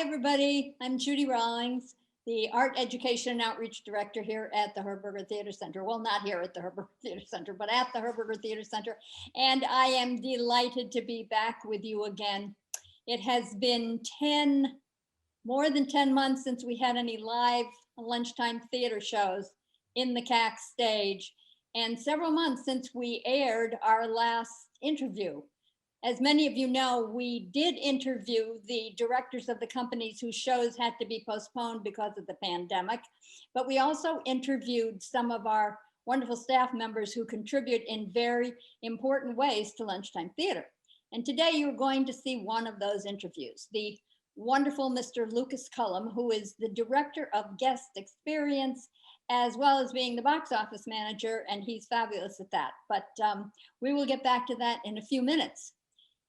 Everybody, I'm Judy Rawlings, the Art Education and Outreach Director here at the Herberger Theater Center. Well, not here at the Herberger Theater Center, but at the Herberger Theater Center. And I am delighted to be back with you again. It has been more than 10 months since we had any live lunchtime theater shows in the CAC stage, and several months since we aired our last interview. As many of you know, we did interview the directors of the companies whose shows had to be postponed because of the pandemic, but we also interviewed some of our wonderful staff members who contribute in very important ways to lunchtime theater. And today you're going to see one of those interviews, the wonderful Mr. Lucas Cullum, who is the director of guest experience, as well as being the box office manager, and he's fabulous at that. But we will get back to that in a few minutes.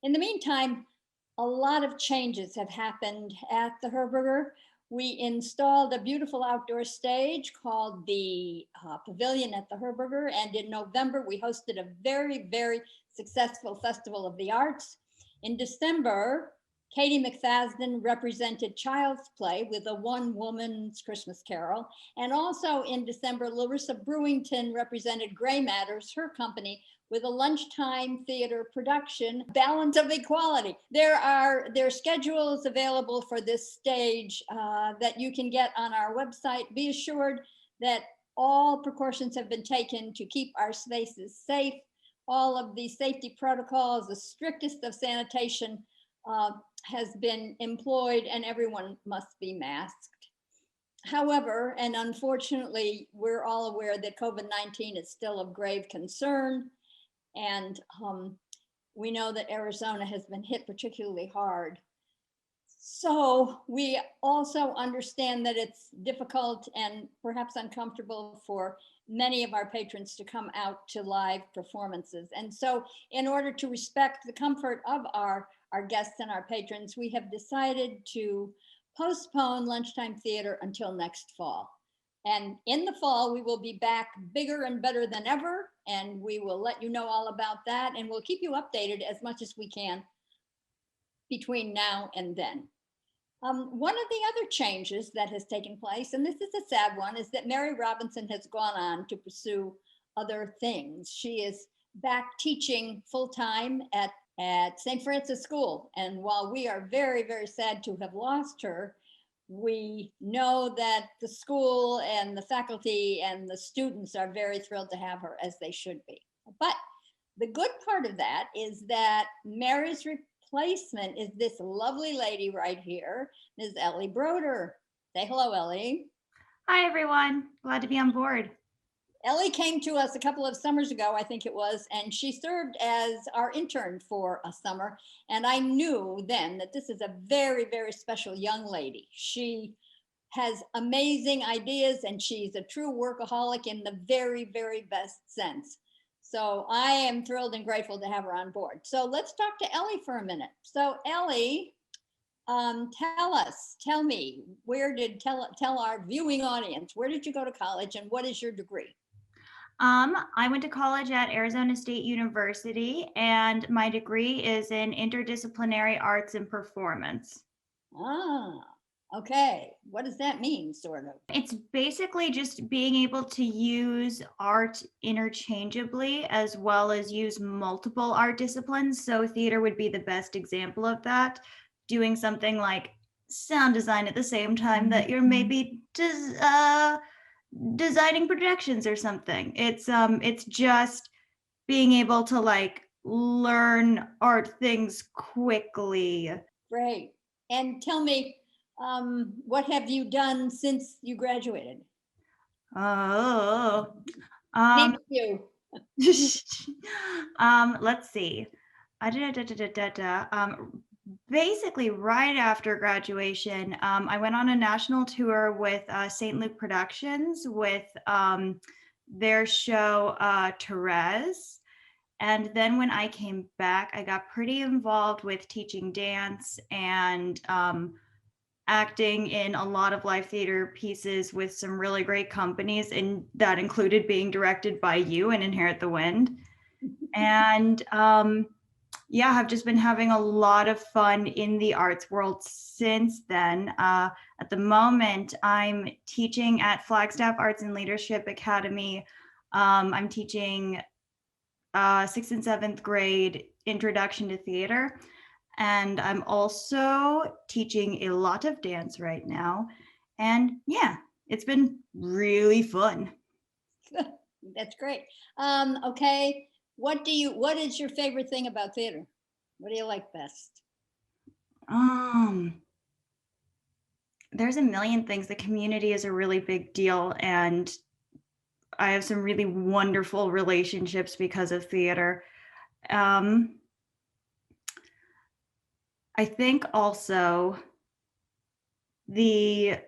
In the meantime, a lot of changes have happened at the Herberger. We installed a beautiful outdoor stage called the Pavilion at the Herberger, and in November we hosted a very, very successful Festival of the Arts. In December, Katie McFadden represented Child's Play with a one-woman's Christmas Carol. And also in December, Larissa Brewington represented Gray Matters, her company, with a lunchtime theater production, Balance of Equality. There are schedules available for this stage that you can get on our website. Be assured that all precautions have been taken to keep our spaces safe. All of the safety protocols, the strictest of sanitation has been employed, and everyone must be masked. However, and unfortunately, we're all aware that COVID-19 is still of grave concern. And we know that Arizona has been hit particularly hard. So we also understand that it's difficult and perhaps uncomfortable for many of our patrons to come out to live performances. And so in order to respect the comfort of our guests and our patrons, we have decided to postpone lunchtime theater until next fall. And in the fall, we will be back bigger and better than ever, and we will let you know all about that, and we'll keep you updated as much as we can between now and then. One of the other changes that has taken place, and this is a sad one, is that Mary Robinson has gone on to pursue other things. She is back teaching full-time at St. Francis School, and while we are very, very sad to have lost her, we know that the school and the faculty and the students are very thrilled to have her, as they should be. But the good part of that is that Mary's replacement is this lovely lady right here, Ms. Ellie Broder. Say hello, Ellie. Hi, everyone. Glad to be on board. Ellie came to us a couple of summers ago, I think it was, and she served as our intern for a summer. And I knew then that this is a very, very special young lady. She has amazing ideas, and she's a true workaholic in the very, very best sense. So I am thrilled and grateful to have her on board. So let's talk to Ellie for a minute. So Ellie, tell me, tell our viewing audience, where did you go to college and what is your degree? I went to college at Arizona State University, and my degree is in interdisciplinary arts and performance. Ah, okay. What does that mean, sort of? It's basically just being able to use art interchangeably as well as use multiple art disciplines. So theater would be the best example of that. Doing something like sound design at the same time that you're maybe designing projections or something. It's just being able to like learn art things quickly. Great. And tell me, what have you done since you graduated? Oh, Name a few. Let's see. Basically, right after graduation, I went on a national tour with St. Luke Productions with their show Therese. And then when I came back, I got pretty involved with teaching dance and acting in a lot of live theater pieces with some really great companies, and that included being directed by you and Inherit the Wind. And yeah, I've just been having a lot of fun in the arts world since then. At the moment, I'm teaching at Flagstaff Arts and Leadership Academy. I'm teaching 6th and 7th grade introduction to theater. And I'm also teaching a lot of dance right now. And yeah, it's been really fun. That's great. Okay. What is your favorite thing about theater? What do you like best? There's a million things. The community is a really big deal, and I have some really wonderful relationships because of theater. I think also the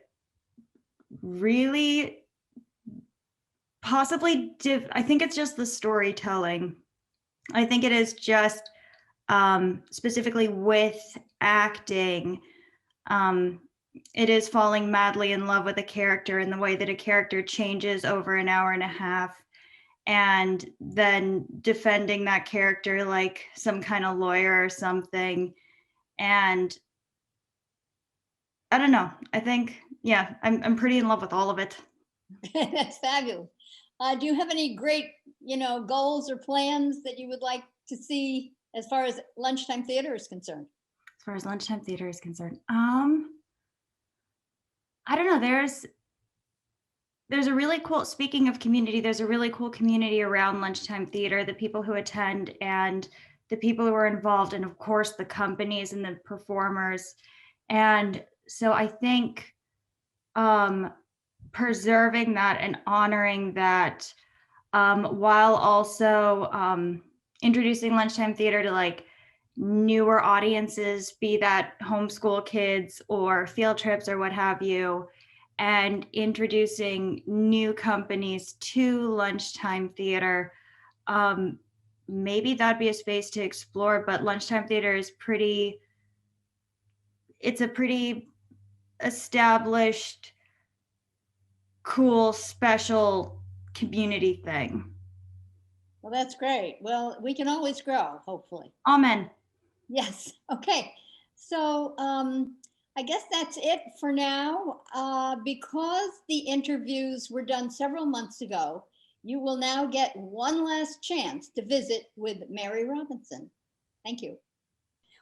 really I think it's just the storytelling. I think it is just specifically with acting. It is falling madly in love with a character and the way that a character changes over an hour and a half, and then defending that character like some kind of lawyer or something. And I don't know. I think, yeah, I'm pretty in love with all of it. That's fabulous. Do you have any great, goals or plans that you would like to see as far as lunchtime theater is concerned? As far as lunchtime theater is concerned, I don't know. There's a really cool, speaking of community, there's a really cool community around lunchtime theater, the people who attend and the people who are involved, and of course the companies and the performers. And so I think preserving that and honoring that, while also introducing lunchtime theater to like newer audiences, be that homeschool kids or field trips or what have you, and introducing new companies to lunchtime theater. Maybe that'd be a space to explore, but lunchtime theater is it's a pretty established, cool, special community thing. Well, that's great. Well, we can always grow, hopefully. Amen. Yes. Okay. So I guess that's it for now. Because the interviews were done several months ago, you will now get one last chance to visit with Mary Robinson. Thank you.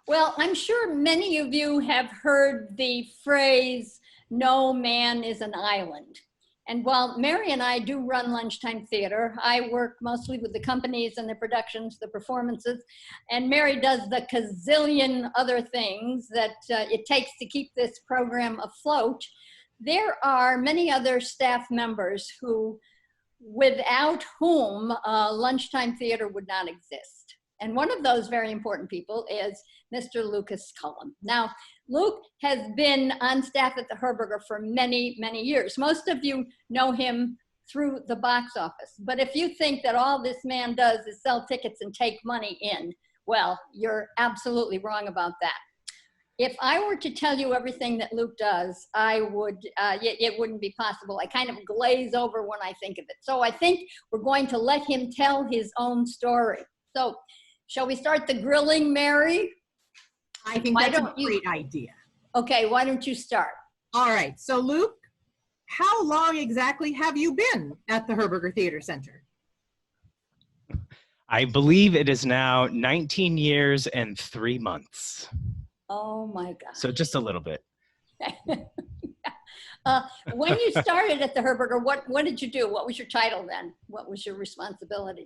Well, I'm sure many of you have heard the phrase, "No man is an island." And while Mary and I do run lunchtime theater, I work mostly with the companies and the productions, the performances, and Mary does the gazillion other things that it takes to keep this program afloat. There are many other staff members without whom lunchtime theater would not exist. And one of those very important people is Mr. Lucas Cullum. Now, Luke has been on staff at the Herberger for many, many years. Most of you know him through the box office. But if you think that all this man does is sell tickets and take money in, well, you're absolutely wrong about that. If I were to tell you everything that Luke does, it wouldn't be possible. I kind of glaze over when I think of it. So I think we're going to let him tell his own story. So shall we start the grilling, Mary? I think that's a great idea. Okay, why don't you start? All right, so Luke, how long exactly have you been at the Herberger Theater Center? I believe it is now 19 years and 3 months. Oh my God. So just a little bit. When you started at the Herberger, what did you do? What was your title then? What was your responsibility?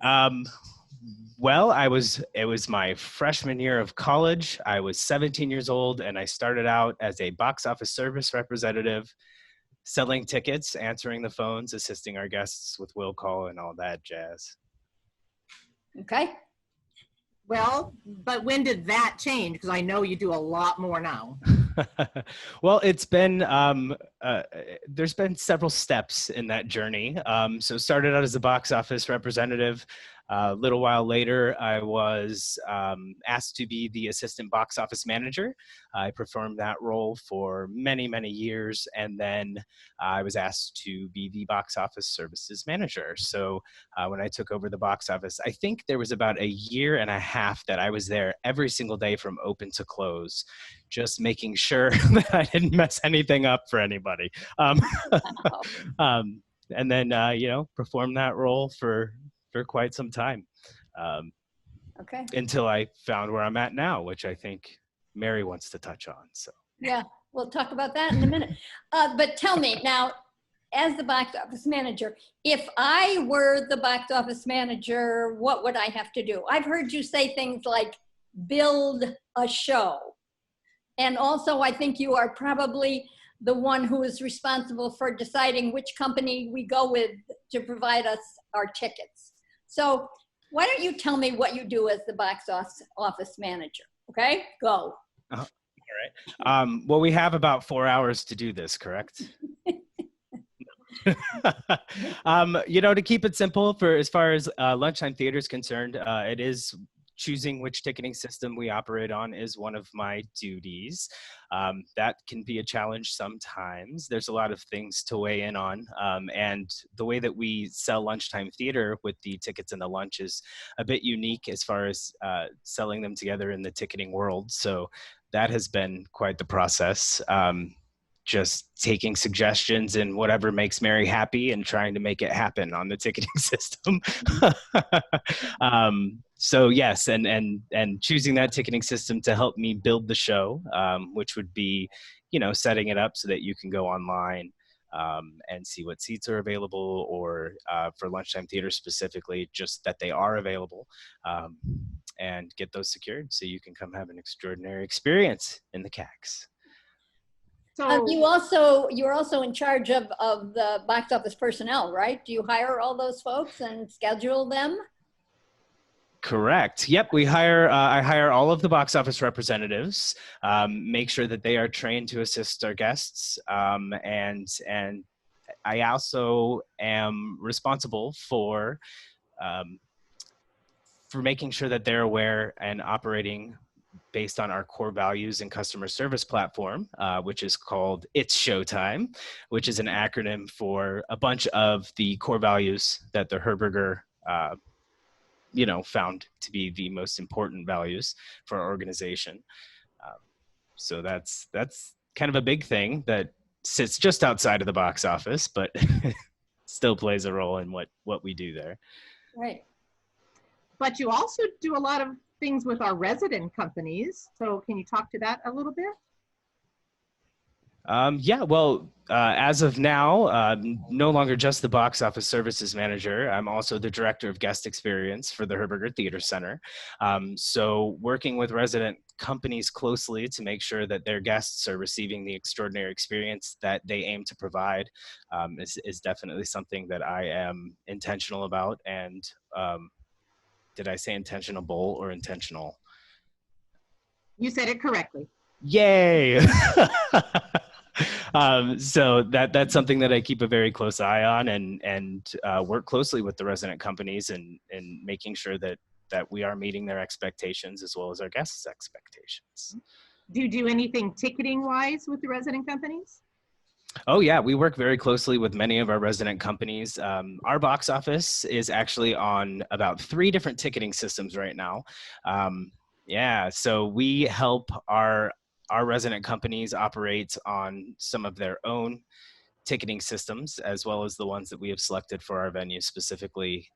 Well, it was my freshman year of college. I was 17 years old, and I started out as a box office service representative, selling tickets, answering the phones, assisting our guests with will call and all that jazz. Okay. Well, but when did that change? Because I know you do a lot more now. Well, it's been, there's been several steps in that journey. So started out as a box office representative, A little while later, I was asked to be the assistant box office manager. I performed that role for many, many years, and then I was asked to be the box office services manager. So when I took over the box office, I think there was about a year and a half that I was there every single day from open to close, just making sure that I didn't mess anything up for anybody. And then, performed that role for quite some time, Okay. until I found where I'm at now, which I think Mary wants to touch on. So Yeah, we'll talk about that in a minute. But tell me now, as the box office manager, if I were the box office manager, what would I have to do? I've heard you say things like build a show. And also, I think you are probably the one who is responsible for deciding which company we go with to provide us our tickets. So why don't you tell me what you do as the box office manager? Okay, go. all right. Well, we have about 4 hours to do this, correct? To keep it simple, for as far as lunchtime theater is concerned, it is choosing which ticketing system we operate on is one of my duties. That can be a challenge sometimes. There's a lot of things to weigh in on. And the way that we sell lunchtime theater with the tickets and the lunch is a bit unique as far as selling them together in the ticketing world. So that has been quite the process. Just taking suggestions and whatever makes Mary happy and trying to make it happen on the ticketing system. So yes, and choosing that ticketing system to help me build the show, which would be, setting it up so that you can go online and see what seats are available, or for lunchtime theater specifically, just that they are available, and get those secured so you can come have an extraordinary experience in the CAX. So You're also in charge of the box office personnel, right? Do you hire all those folks and schedule them? Correct. Yep. I hire all of the box office representatives, make sure that they are trained to assist our guests. And I also am responsible for making sure that they're aware and operating based on our core values and customer service platform, which is called It's Showtime, which is an acronym for a bunch of the core values that the Herberger found to be the most important values for our organization. So that's kind of a big thing that sits just outside of the box office, but still plays a role in what we do there. Right. but you also do a lot of things with our resident companies. So can you talk to that a little bit? Yeah, well, as of now, no longer just the box office services manager. I'm also the director of guest experience for the Herberger Theater Center. So working with resident companies closely to make sure that their guests are receiving the extraordinary experience that they aim to provide is definitely something that I am intentional about. And did I say intentionable or intentional? You said it correctly. Yay! So that's something that I keep a very close eye on and work closely with the resident companies and making sure that we are meeting their expectations as well as our guests' expectations. Do you do anything ticketing wise with the resident companies? Oh yeah, we work very closely with many of our resident companies. Our box office is actually on about 3 different ticketing systems right now. Yeah, so we help our resident companies operate on some of their own ticketing systems, as well as the ones that we have selected for our venue specifically,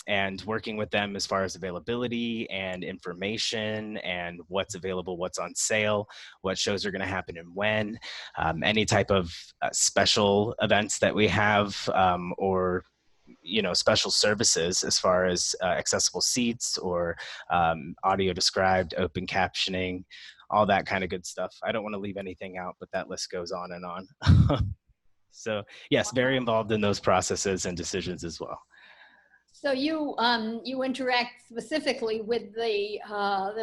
and working with them as far as availability and information and what's available, what's on sale, what shows are going to happen and when, any type of special events that we have, or special services as far as accessible seats or audio described, open captioning, all that kind of good stuff. I don't want to leave anything out, but that list goes on and on. So yes, very involved in those processes and decisions as well. So you interact specifically with the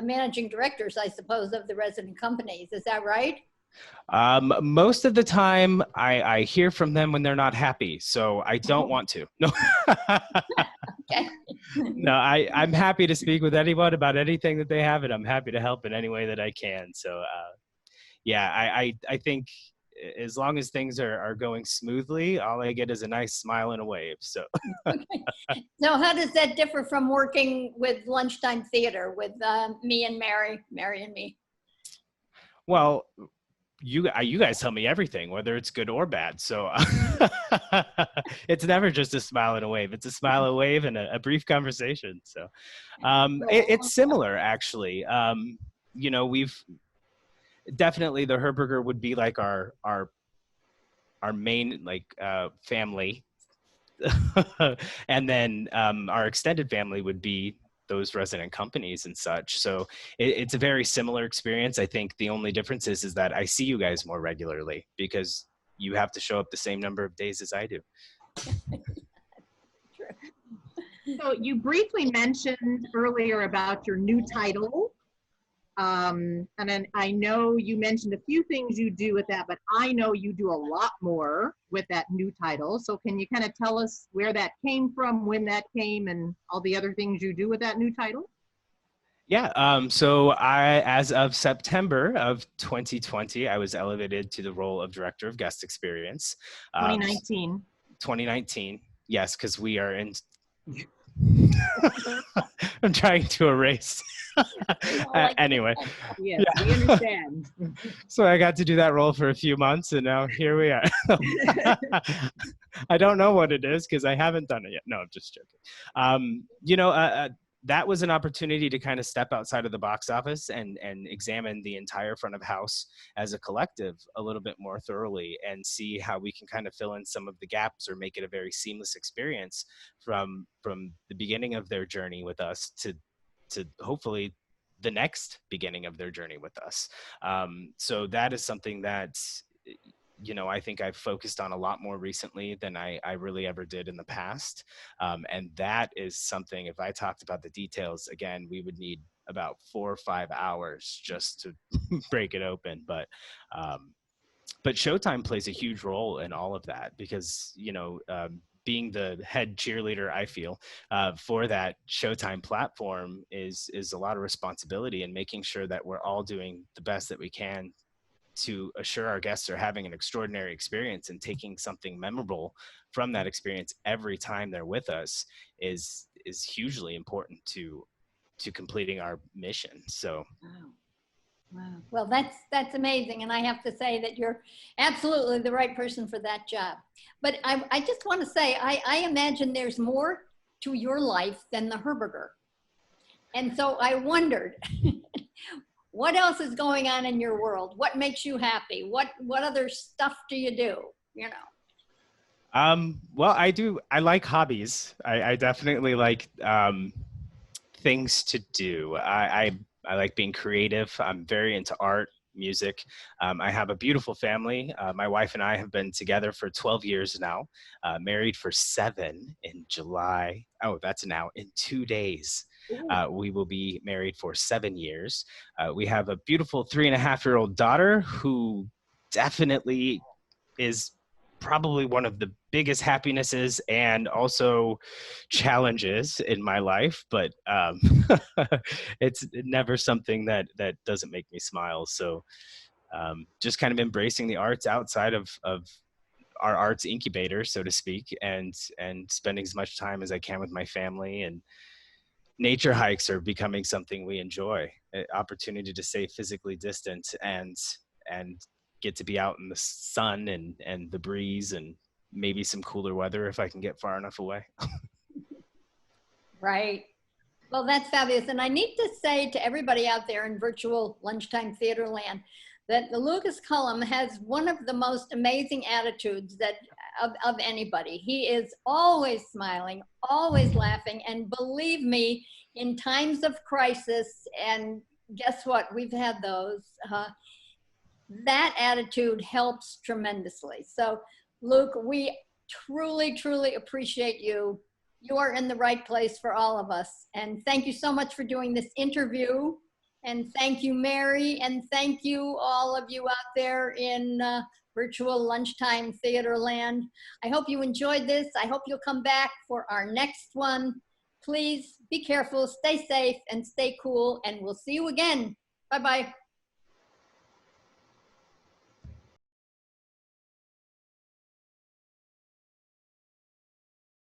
managing directors, I suppose, of the resident companies. Is that right? Most of the time I hear from them when they're not happy, so I don't want to. No. Okay. No, I'm happy to speak with anyone about anything that they have, and I'm happy to help in any way that I can. So, yeah, I think as long as things are going smoothly, all I get is a nice smile and a wave. So, So how does that differ from working with lunchtime theater with me and Mary and me? well, you guys tell me everything, whether it's good or bad. So it's never just a smile and a wave. It's a smile, a wave, and a brief conversation. So it's similar, actually. We've definitely the Herberger would be like our main family, and then our extended family would be those resident companies and such. So it's a very similar experience. I think the only difference is that I see you guys more regularly because you have to show up the same number of days as I do. So you briefly mentioned earlier about your new title. And then I know you mentioned a few things you do with that, but I know you do a lot more with that new title. So can you kind of tell us where that came from, when that came, and all the other things you do with that new title? Yeah. So as of September of 2020, I was elevated to the role of Director of Guest Experience. 2019. 2019. Yes, because we are in. I'm trying to erase. Anyway. Yes, yeah. We understand. So I got to do that role for a few months, and now here we are. I don't know what it is because I haven't done it yet. No, I'm just joking. That was an opportunity to kind of step outside of the box office and examine the entire front of house as a collective a little bit more thoroughly and see how we can kind of fill in some of the gaps or make it a very seamless experience from the beginning of their journey with us to hopefully the next beginning of their journey with us. So that is something that I think I've focused on a lot more recently than I really ever did in the past. And that is something, if I talked about the details, again, we would need about 4 or 5 hours just to break it open. But Showtime plays a huge role in all of that because, being the head cheerleader, I feel, for that Showtime platform is a lot of responsibility in making sure that we're all doing the best that we can to assure our guests are having an extraordinary experience and taking something memorable from that experience every time they're with us is hugely important to completing our mission. So Wow. Well, that's amazing. And I have to say that you're absolutely the right person for that job. But I just want to say, I imagine there's more to your life than the Herberger. And so I wondered, what else is going on in your world? What makes you happy? What other stuff do you do? Well, I like hobbies. I definitely like things to do. I like being creative. I'm very into art, music. I have a beautiful family. My wife and I have been together for 12 years now, married for 7 in July. Oh, that's now in 2 days. We will be married for 7 years. We have a beautiful 3.5-year-old daughter who definitely is probably one of the biggest happinesses and also challenges in my life, but it's never something that doesn't make me smile. So just kind of embracing the arts outside of our arts incubator, so to speak, and spending as much time as I can with my family. And nature hikes are becoming something we enjoy. An opportunity to stay physically distant and get to be out in the sun and the breeze and maybe some cooler weather if I can get far enough away. Right. Well, that's fabulous. And I need to say to everybody out there in virtual lunchtime theater land that the Lucas Cullum has one of the most amazing attitudes of anybody. He is always smiling, always laughing. And believe me, in times of crisis, and guess what? We've had those. That attitude helps tremendously. So, Luke, we truly, truly appreciate you. You are in the right place for all of us. And thank you so much for doing this interview. And thank you, Mary. And thank you, all of you out there in virtual lunchtime theater land. I hope you enjoyed this. I hope you'll come back for our next one. please be careful, stay safe, and stay cool, and we'll see you again. Bye-bye.